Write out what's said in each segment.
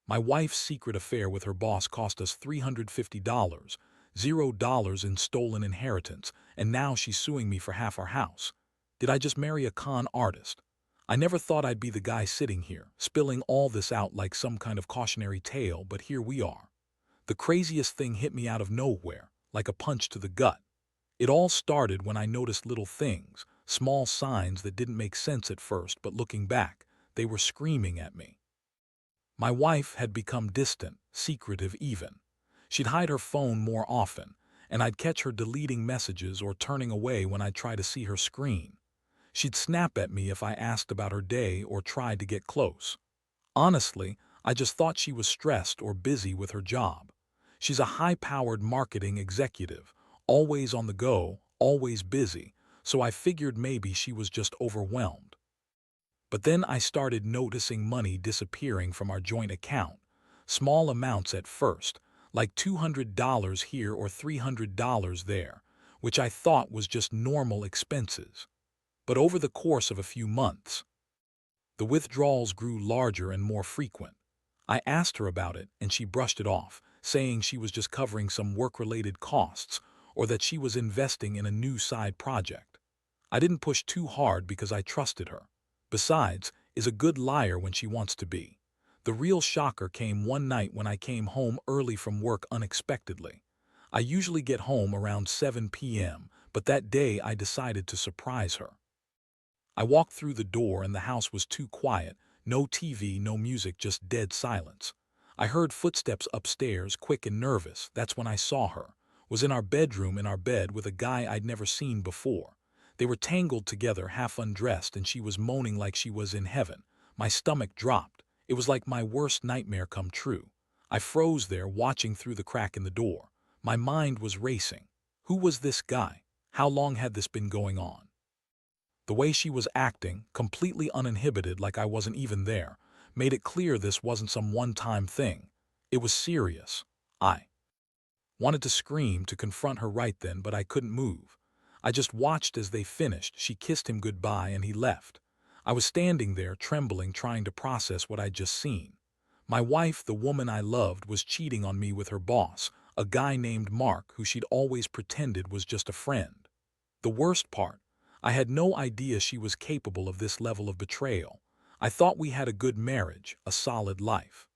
My wife's secret affair with her boss cost us $350, $0 in stolen inheritance, and now she's suing me for half our house. Did I just marry a con artist? I never thought I'd be the guy sitting here, spilling all this out like some kind of cautionary tale, but here we are. The craziest thing hit me out of nowhere, like a punch to the gut. It all started when I noticed little things, small signs that didn't make sense at first, but looking back, they were screaming at me. My wife had become distant, secretive even. She'd hide her phone more often, and I'd catch her deleting messages or turning away when I'd try to see her screen. She'd snap at me if I asked about her day or tried to get close. Honestly, I just thought she was stressed or busy with her job. She's a high-powered marketing executive, always on the go, always busy, so I figured maybe she was just overwhelmed. But then I started noticing money disappearing from our joint account, small amounts at first, like $200 here or $300 there, which I thought was just normal expenses. But over the course of a few months, the withdrawals grew larger and more frequent. I asked her about it, and she brushed it off, saying she was just covering some work-related costs or that she was investing in a new side project. I didn't push too hard because I trusted her. Besides, is a good liar when she wants to be. The real shocker came one night when I came home early from work unexpectedly. I usually get home around 7 p.m., but that day I decided to surprise her. I walked through the door and the house was too quiet, no TV, no music, just dead silence. I heard footsteps upstairs, quick and nervous. That's when I saw her. Was in our bedroom in our bed with a guy I'd never seen before. They were tangled together, half undressed, and she was moaning like she was in heaven. My stomach dropped. It was like my worst nightmare come true. I froze there, watching through the crack in the door. My mind was racing. Who was this guy? How long had this been going on? The way she was acting, completely uninhibited like I wasn't even there, made it clear this wasn't some one-time thing. It was serious. I wanted to scream, to confront her right then, but I couldn't move. I just watched as they finished. She kissed him goodbye and he left. I was standing there, trembling, trying to process what I'd just seen. My wife, the woman I loved, was cheating on me with her boss, a guy named Mark who she'd always pretended was just a friend. The worst part, I had no idea she was capable of this level of betrayal. I thought we had a good marriage, a solid life.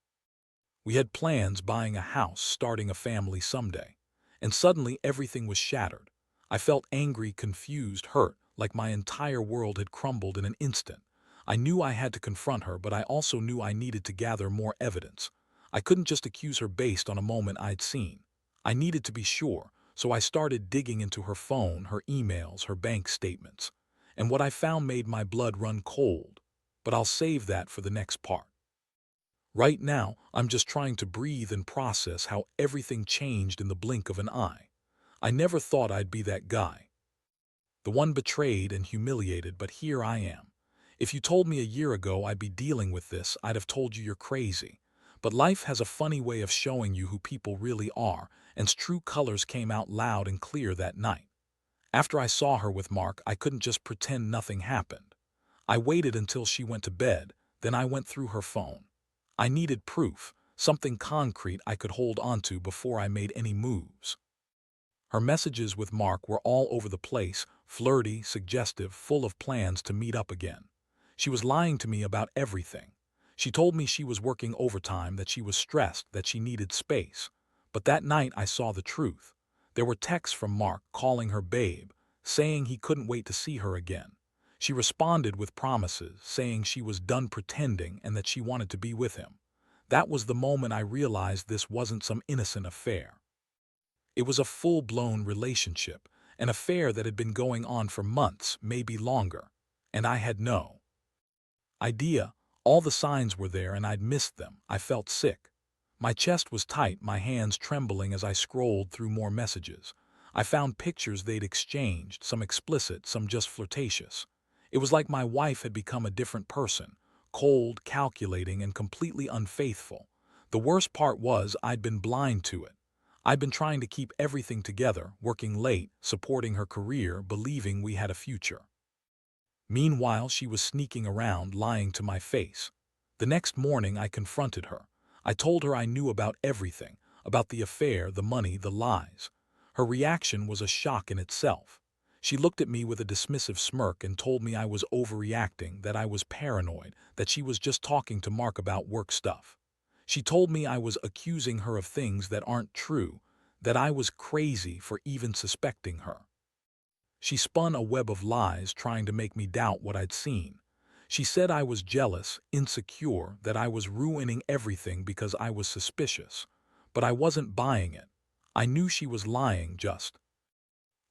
We had plans, buying a house, starting a family someday. And suddenly everything was shattered. I felt angry, confused, hurt, like my entire world had crumbled in an instant. I knew I had to confront her, but I also knew I needed to gather more evidence. I couldn't just accuse her based on a moment I'd seen. I needed to be sure, so I started digging into her phone, her emails, her bank statements. And what I found made my blood run cold. But I'll save that for the next part. Right now, I'm just trying to breathe and process how everything changed in the blink of an eye. I never thought I'd be that guy. The one betrayed and humiliated, but here I am. If you told me a year ago I'd be dealing with this, I'd have told you you're crazy. But life has a funny way of showing you who people really are, and true colors came out loud and clear that night. After I saw her with Mark, I couldn't just pretend nothing happened. I waited until she went to bed, then I went through her phone. I needed proof, something concrete I could hold onto before I made any moves. Her messages with Mark were all over the place, flirty, suggestive, full of plans to meet up again. She was lying to me about everything. She told me she was working overtime, that she was stressed, that she needed space. But that night I saw the truth. There were texts from Mark calling her babe, saying he couldn't wait to see her again. She responded with promises, saying she was done pretending and that she wanted to be with him. That was the moment I realized this wasn't some innocent affair. It was a full-blown relationship, an affair that had been going on for months, maybe longer. And I had no idea. All the signs were there and I'd missed them. I felt sick. My chest was tight, my hands trembling as I scrolled through more messages. I found pictures they'd exchanged, some explicit, some just flirtatious. It was like my wife had become a different person, cold, calculating, and completely unfaithful. The worst part was I'd been blind to it. I'd been trying to keep everything together, working late, supporting her career, believing we had a future. Meanwhile, she was sneaking around, lying to my face. The next morning, I confronted her. I told her I knew about everything, about the affair, the money, the lies. Her reaction was a shock in itself. She looked at me with a dismissive smirk and told me I was overreacting, that I was paranoid, that she was just talking to Mark about work stuff. She told me I was accusing her of things that aren't true, that I was crazy for even suspecting her. She spun a web of lies trying to make me doubt what I'd seen. She said I was jealous, insecure, that I was ruining everything because I was suspicious. But I wasn't buying it. I knew she was lying, just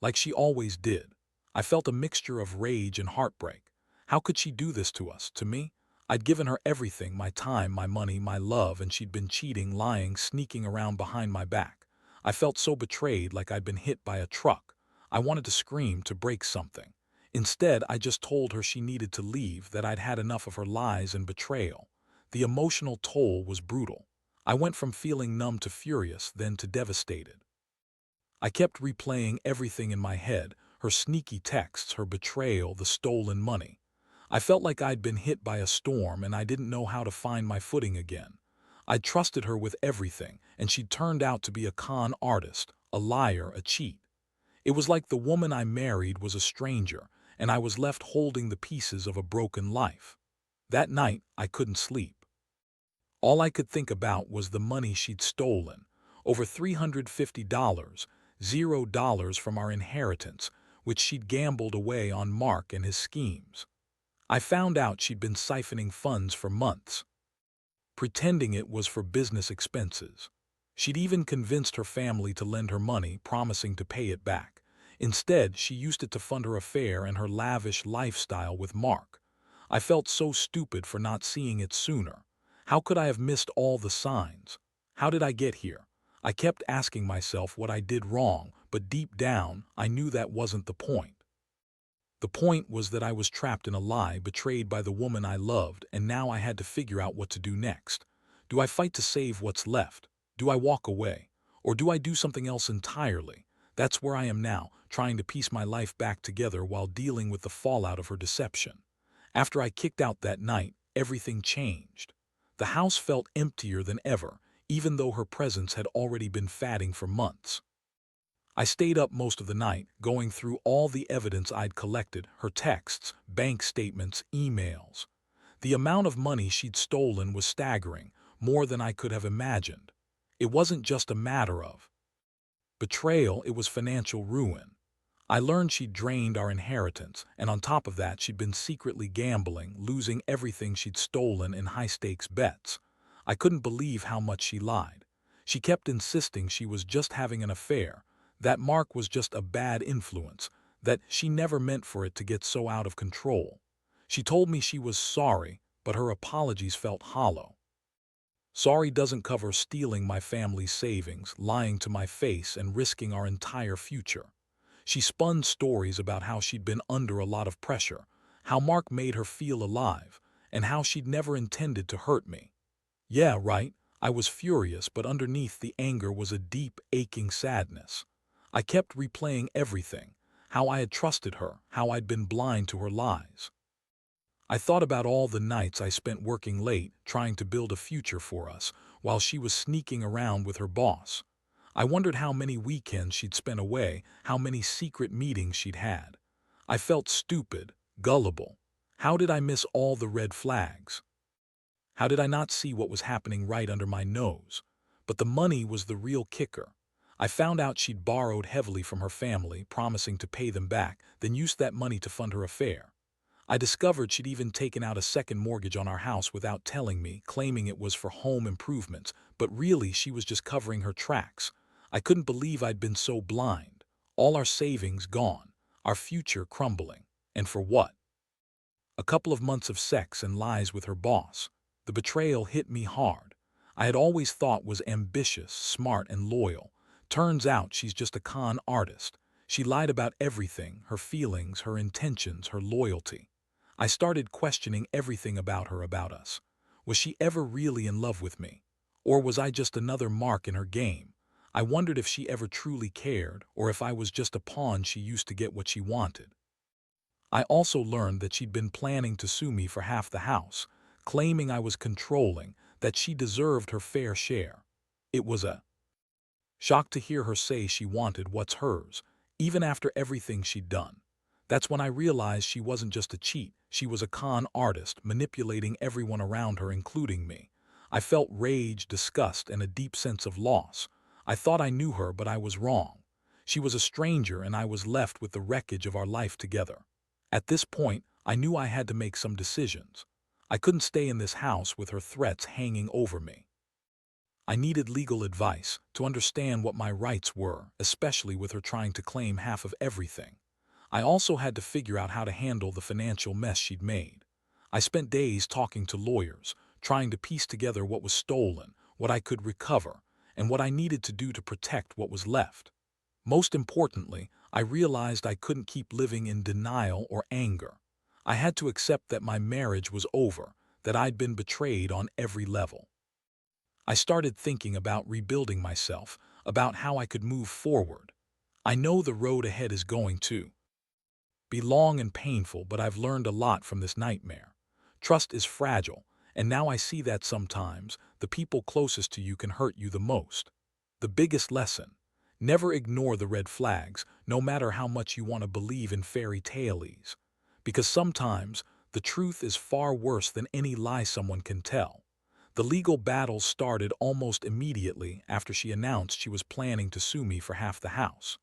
like she always did. I felt a mixture of rage and heartbreak. How could she do this to us, to me? I'd given her everything, my time, my money, my love, and she'd been cheating, lying, sneaking around behind my back. I felt so betrayed, like I'd been hit by a truck. I wanted to scream, to break something. Instead, I just told her she needed to leave, that I'd had enough of her lies and betrayal. The emotional toll was brutal. I went from feeling numb to furious, then to devastated. I kept replaying everything in my head, her sneaky texts, her betrayal, the stolen money. I felt like I'd been hit by a storm and I didn't know how to find my footing again. I'd trusted her with everything, and she'd turned out to be a con artist, a liar, a cheat. It was like the woman I married was a stranger, and I was left holding the pieces of a broken life. That night, I couldn't sleep. All I could think about was the money she'd stolen, over $350, $0 from our inheritance, which she'd gambled away on Mark and his schemes. I found out she'd been siphoning funds for months, pretending it was for business expenses. She'd even convinced her family to lend her money, promising to pay it back. Instead, she used it to fund her affair and her lavish lifestyle with Mark. I felt so stupid for not seeing it sooner. How could I have missed all the signs? How did I get here? I kept asking myself what I did wrong, but deep down, I knew that wasn't the point. The point was that I was trapped in a lie, betrayed by the woman I loved, and now I had to figure out what to do next. Do I fight to save what's left? Do I walk away? Or do I do something else entirely? That's where I am now, trying to piece my life back together while dealing with the fallout of her deception. After I kicked out that night, everything changed. The house felt emptier than ever, even though her presence had already been fading for months. I stayed up most of the night, going through all the evidence I'd collected, her texts, bank statements, emails. The amount of money she'd stolen was staggering, more than I could have imagined. It wasn't just a matter of betrayal, it was financial ruin. I learned she'd drained our inheritance, and on top of that she'd been secretly gambling, losing everything she'd stolen in high-stakes bets. I couldn't believe how much she lied. She kept insisting she was just having an affair, that Mark was just a bad influence, that she never meant for it to get so out of control. She told me she was sorry, but her apologies felt hollow. Sorry doesn't cover stealing my family's savings, lying to my face, and risking our entire future. She spun stories about how she'd been under a lot of pressure, how Mark made her feel alive, and how she'd never intended to hurt me. Yeah, right, I was furious, but underneath the anger was a deep, aching sadness. I kept replaying everything, how I had trusted her, how I'd been blind to her lies. I thought about all the nights I spent working late, trying to build a future for us, while she was sneaking around with her boss. I wondered how many weekends she'd spent away, how many secret meetings she'd had. I felt stupid, gullible. How did I miss all the red flags? How did I not see what was happening right under my nose? But the money was the real kicker. I found out she'd borrowed heavily from her family, promising to pay them back, then used that money to fund her affair. I discovered she'd even taken out a second mortgage on our house without telling me, claiming it was for home improvements, but really she was just covering her tracks. I couldn't believe I'd been so blind. All our savings gone, our future crumbling. And for what? A couple of months of sex and lies with her boss. The betrayal hit me hard. I had always thought was ambitious, smart, and loyal. Turns out she's just a con artist. She lied about everything, her feelings, her intentions, her loyalty. I started questioning everything about her, about us. Was she ever really in love with me? Or was I just another mark in her game? I wondered if she ever truly cared, or if I was just a pawn she used to get what she wanted. I also learned that she'd been planning to sue me for half the house, claiming I was controlling, that she deserved her fair share. It was a shock to hear her say she wanted what's hers, even after everything she'd done. That's when I realized she wasn't just a cheat, she was a con artist, manipulating everyone around her, including me. I felt rage, disgust, and a deep sense of loss. I thought I knew her, but I was wrong. She was a stranger, and I was left with the wreckage of our life together. At this point, I knew I had to make some decisions. I couldn't stay in this house with her threats hanging over me. I needed legal advice to understand what my rights were, especially with her trying to claim half of everything. I also had to figure out how to handle the financial mess she'd made. I spent days talking to lawyers, trying to piece together what was stolen, what I could recover, and what I needed to do to protect what was left. Most importantly, I realized I couldn't keep living in denial or anger. I had to accept that my marriage was over, that I'd been betrayed on every level. I started thinking about rebuilding myself, about how I could move forward. I know the road ahead is going to be long and painful, but I've learned a lot from this nightmare. Trust is fragile, and now I see that sometimes the people closest to you can hurt you the most. The biggest lesson: never ignore the red flags, no matter how much you want to believe in fairy tales. Because sometimes the truth is far worse than any lie someone can tell. The legal battle started almost immediately after she announced she was planning to sue me for half the house.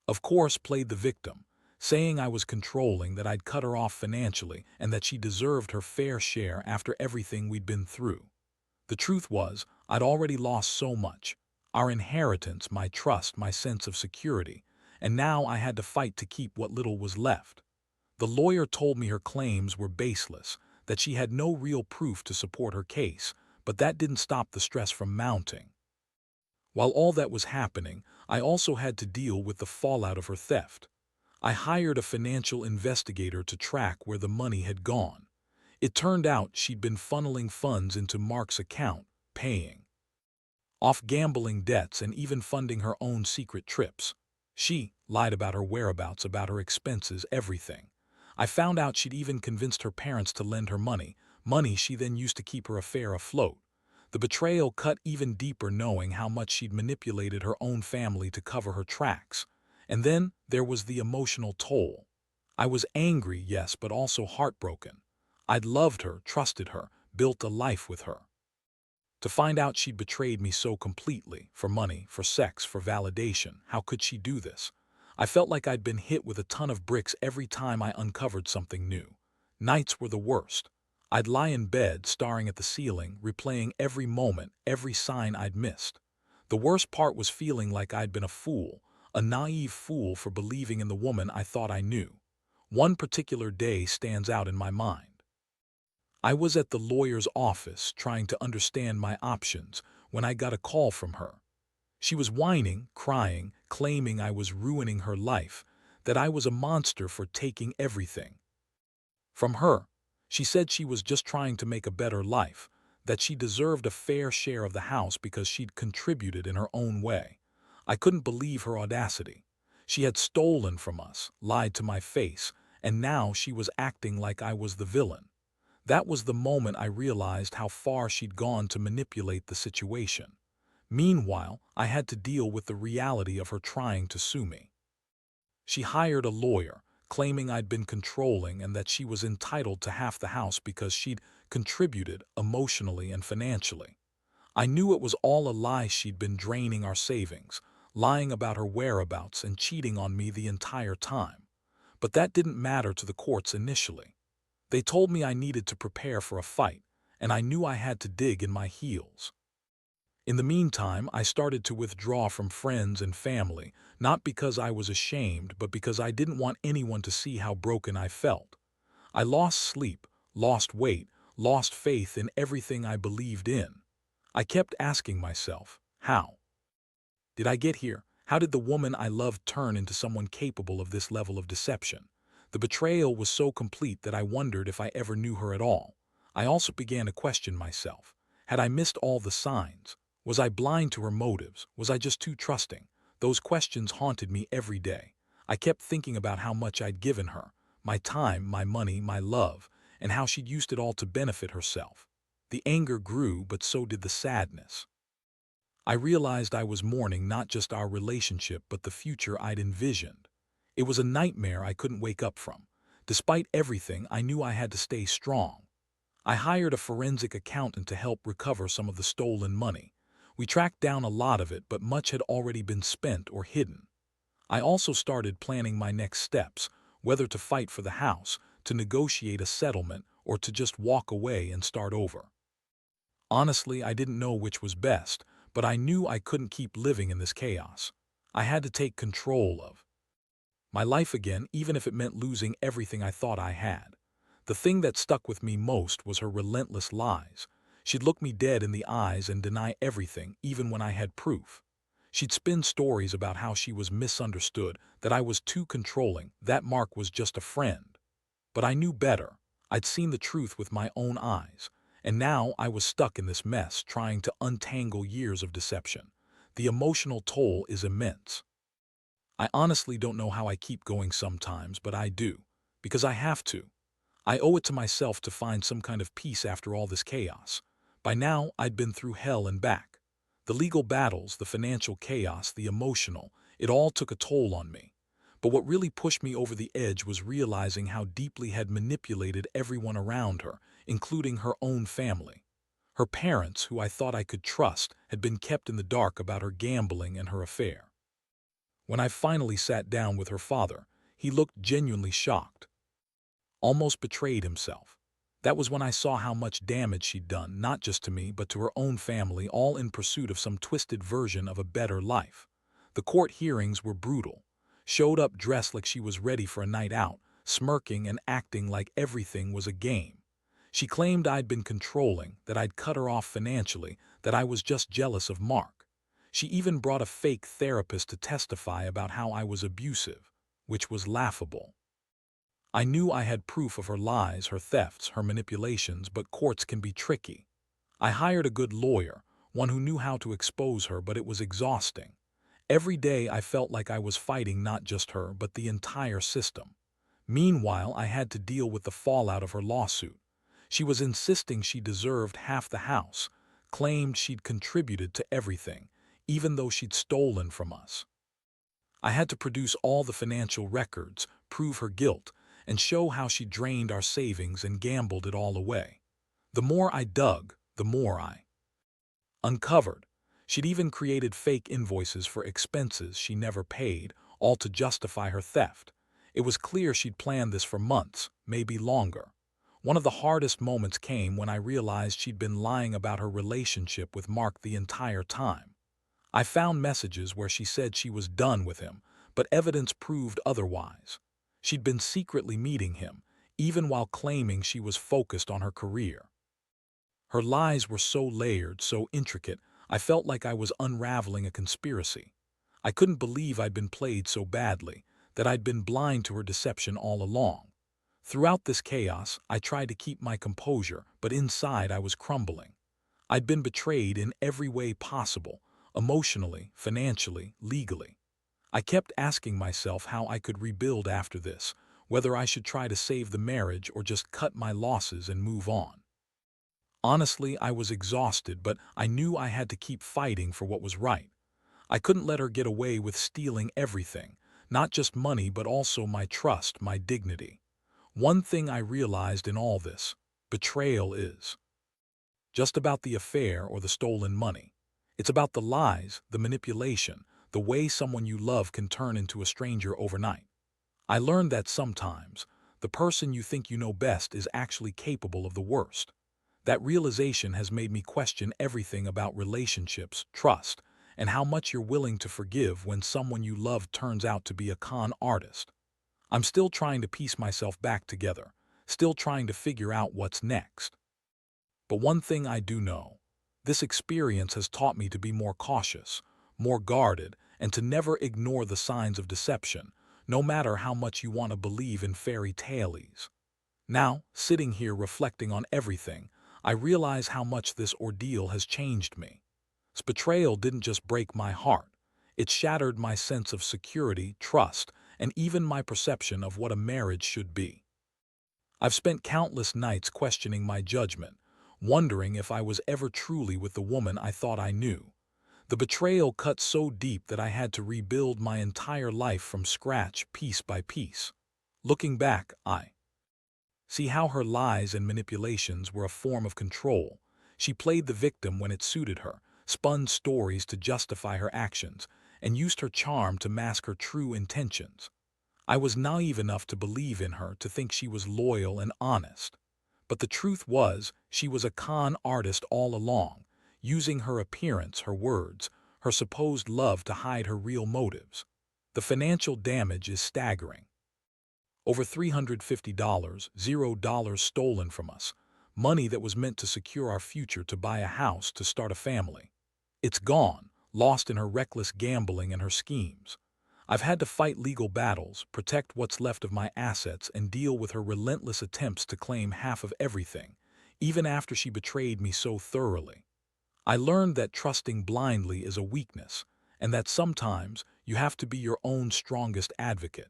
Of course, played the victim, saying I was controlling, that I'd cut her off financially, and that she deserved her fair share after everything we'd been through. The truth was, I'd already lost so much: our inheritance, my trust, my sense of security, and now I had to fight to keep what little was left. The lawyer told me her claims were baseless, that she had no real proof to support her case, but that didn't stop the stress from mounting. While all that was happening, I also had to deal with the fallout of her theft. I hired a financial investigator to track where the money had gone. It turned out she'd been funneling funds into Mark's account, paying off gambling debts, and even funding her own secret trips. She lied about her whereabouts, about her expenses, everything. I found out she'd even convinced her parents to lend her money she then used to keep her affair afloat. The betrayal cut even deeper, knowing how much she'd manipulated her own family to cover her tracks. And then there was the emotional toll. I was angry, yes, but also heartbroken. I'd loved her, trusted her, built a life with her. To find out she'd betrayed me so completely, for money, for sex, for validation, how could she do this? I felt like I'd been hit with a ton of bricks every time I uncovered something new. Nights were the worst. I'd lie in bed, staring at the ceiling, replaying every moment, every sign I'd missed. The worst part was feeling like I'd been a naive fool, for believing in the woman I thought I knew. One particular day stands out in my mind. I was at the lawyer's office trying to understand my options when I got a call from her. She was whining, crying, claiming I was ruining her life, that I was a monster for taking everything from her. She said she was just trying to make a better life, that she deserved a fair share of the house because she'd contributed in her own way. I couldn't believe her audacity. She had stolen from us, lied to my face, and now she was acting like I was the villain. That was the moment I realized how far she'd gone to manipulate the situation. Meanwhile, I had to deal with the reality of her trying to sue me. She hired a lawyer, claiming I'd been controlling and that she was entitled to half the house because she'd contributed emotionally and financially. I knew it was all a lie. She'd been draining our savings, lying about her whereabouts, and cheating on me the entire time. But that didn't matter to the courts initially. They told me I needed to prepare for a fight, and I knew I had to dig in my heels. In the meantime, I started to withdraw from friends and family, not because I was ashamed, but because I didn't want anyone to see how broken I felt. I lost sleep, lost weight, lost faith in everything I believed in. I kept asking myself, how did I get here? How did the woman I loved turn into someone capable of this level of deception? The betrayal was so complete that I wondered if I ever knew her at all. I also began to question myself. Had I missed all the signs? Was I blind to her motives? Was I just too trusting? Those questions haunted me every day. I kept thinking about how much I'd given her, my time, my money, my love, and how she'd used it all to benefit herself. The anger grew, but so did the sadness. I realized I was mourning not just our relationship but the future I'd envisioned. It was a nightmare I couldn't wake up from. Despite everything, I knew I had to stay strong. I hired a forensic accountant to help recover some of the stolen money. We tracked down a lot of it, but much had already been spent or hidden. I also started planning my next steps, whether to fight for the house, to negotiate a settlement, or to just walk away and start over. Honestly, I didn't know which was best, but I knew I couldn't keep living in this chaos. I had to take control of my life again, even if it meant losing everything I thought I had. The thing that stuck with me most was her relentless lies. She'd look me dead in the eyes and deny everything, even when I had proof. She'd spin stories about how she was misunderstood, that I was too controlling, that Mark was just a friend. But I knew better. I'd seen the truth with my own eyes. And now I was stuck in this mess, trying to untangle years of deception. The emotional toll is immense. I honestly don't know how I keep going sometimes, but I do. Because I have to. I owe it to myself to find some kind of peace after all this chaos. By now, I'd been through hell and back. The legal battles, the financial chaos, the emotional, it all took a toll on me. But what really pushed me over the edge was realizing how deeply had manipulated everyone around her, including her own family. Her parents, who I thought I could trust, had been kept in the dark about her gambling and her affair. When I finally sat down with her father, he looked genuinely shocked, almost betrayed himself. That was when I saw how much damage she'd done, not just to me, but to her own family, all in pursuit of some twisted version of a better life. The court hearings were brutal. Showed up dressed like she was ready for a night out, smirking and acting like everything was a game. She claimed I'd been controlling, that I'd cut her off financially, that I was just jealous of Mark. She even brought a fake therapist to testify about how I was abusive, which was laughable. I knew I had proof of her lies, her thefts, her manipulations, but courts can be tricky. I hired a good lawyer, one who knew how to expose her, but it was exhausting. Every day I felt like I was fighting not just her, but the entire system. Meanwhile, I had to deal with the fallout of her lawsuit. She was insisting she deserved half the house, claimed she'd contributed to everything, even though she'd stolen from us. I had to produce all the financial records, prove her guilt, and show how she drained our savings and gambled it all away. The more I dug, the more I uncovered. She'd even created fake invoices for expenses she never paid, all to justify her theft. It was clear she'd planned this for months, maybe longer. One of the hardest moments came when I realized she'd been lying about her relationship with Mark the entire time. I found messages where she said she was done with him, but evidence proved otherwise. She'd been secretly meeting him, even while claiming she was focused on her career. Her lies were so layered, so intricate, I felt like I was unraveling a conspiracy. I couldn't believe I'd been played so badly, that I'd been blind to her deception all along. Throughout this chaos, I tried to keep my composure, but inside I was crumbling. I'd been betrayed in every way possible, emotionally, financially, legally. I kept asking myself how I could rebuild after this, whether I should try to save the marriage or just cut my losses and move on. Honestly, I was exhausted, but I knew I had to keep fighting for what was right. I couldn't let her get away with stealing everything, not just money but also my trust, my dignity. One thing I realized in all this: betrayal is just about the affair or the stolen money. It's about the lies, the manipulation, the way someone you love can turn into a stranger overnight. I learned that sometimes the person you think you know best is actually capable of the worst. That realization has made me question everything about relationships, trust, and how much you're willing to forgive when someone you love turns out to be a con artist. I'm still trying to piece myself back together, still trying to figure out what's next. But one thing I do know: this experience has taught me to be more cautious, more guarded, and to never ignore the signs of deception, no matter how much you want to believe in fairy tales. Now, sitting here reflecting on everything, I realize how much this ordeal has changed me. This betrayal didn't just break my heart. It shattered my sense of security, trust, and even my perception of what a marriage should be. I've spent countless nights questioning my judgment, wondering if I was ever truly with the woman I thought I knew. The betrayal cut so deep that I had to rebuild my entire life from scratch, piece by piece. Looking back, I see how her lies and manipulations were a form of control. She played the victim when it suited her, spun stories to justify her actions, and used her charm to mask her true intentions. I was naive enough to believe in her, to think she was loyal and honest. But the truth was, she was a con artist all along, using her appearance, her words, her supposed love to hide her real motives. The financial damage is staggering. Over $350, $0 stolen from us, money that was meant to secure our future, to buy a house, to start a family. It's gone, lost in her reckless gambling and her schemes. I've had to fight legal battles, protect what's left of my assets, and deal with her relentless attempts to claim half of everything, even after she betrayed me so thoroughly. I learned that trusting blindly is a weakness, and that sometimes you have to be your own strongest advocate.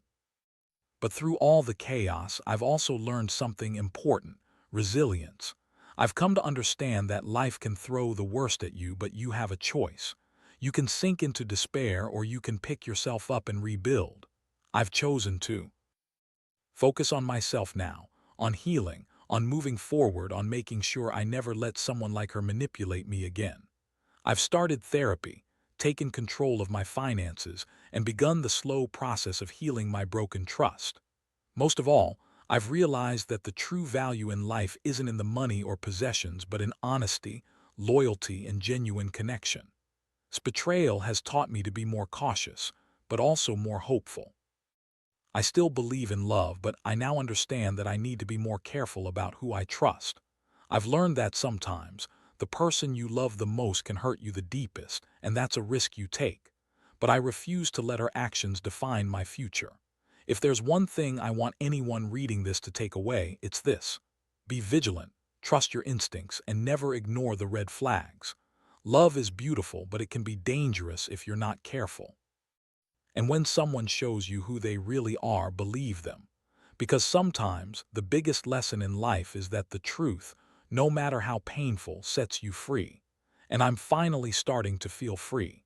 But through all the chaos, I've also learned something important: resilience. I've come to understand that life can throw the worst at you, but you have a choice. You can sink into despair, or you can pick yourself up and rebuild. I've chosen to focus on myself now, on healing, on moving forward, on making sure I never let someone like her manipulate me again. I've started therapy, taken control of my finances, and begun the slow process of healing my broken trust. Most of all, I've realized that the true value in life isn't in the money or possessions, but in honesty, loyalty, and genuine connection. Betrayal has taught me to be more cautious, but also more hopeful. I still believe in love, but I now understand that I need to be more careful about who I trust. I've learned that sometimes the person you love the most can hurt you the deepest, and that's a risk you take. But I refuse to let her actions define my future. If there's one thing I want anyone reading this to take away, it's this: be vigilant, trust your instincts, and never ignore the red flags. Love is beautiful, but it can be dangerous if you're not careful. And when someone shows you who they really are, believe them. Because sometimes the biggest lesson in life is that the truth, no matter how painful, sets you free. And I'm finally starting to feel free.